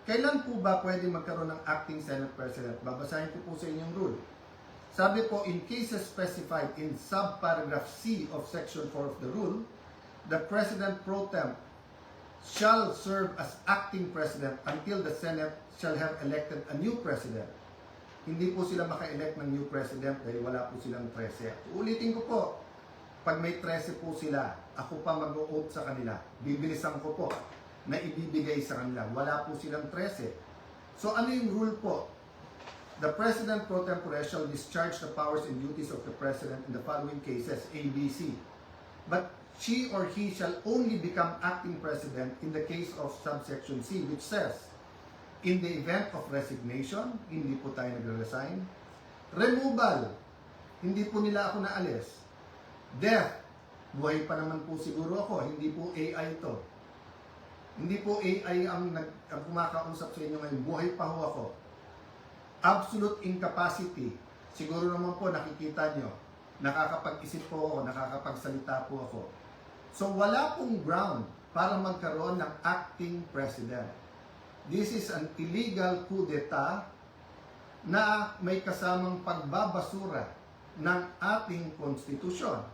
Kailan po ba pwede magkaroon ng acting Senate President? Babasahin ko po sa inyong rule. Sabi po, in cases specified in subparagraph C of Section 4 of the rule, the President pro tem shall serve as acting President until the Senate shall have elected a new President. Hindi po sila maka-elect ng new President dahil wala po silang 13. Ulitin ko po, pag may 13 po sila, ako pa mag-o-oath sa kanila. Bibilisan ko po na ibibigay sa kanila. Wala po silang 13. So ano yung rule po? The President pro tempore shall discharge the powers and duties of the President in the following cases, A, B, C. But she or he shall only become acting President in the case of subsection C, which says, in the event of resignation, hindi po tayo nagre-resign. Removal, hindi po nila ako naalis. Death, buhay pa naman po siguro ako, hindi po AI ito. Hindi po AI ang kumakausap sa inyo ngayon, buhay pa ho ako. Absolute incapacity, siguro naman po nakikita nyo, nakakapag-isip po ako, nakakapagsalita po ako. So wala pong ground para magkaroon ng acting president. This is an illegal coup d'etat na may kasamang pagbabasura ng ating konstitusyon.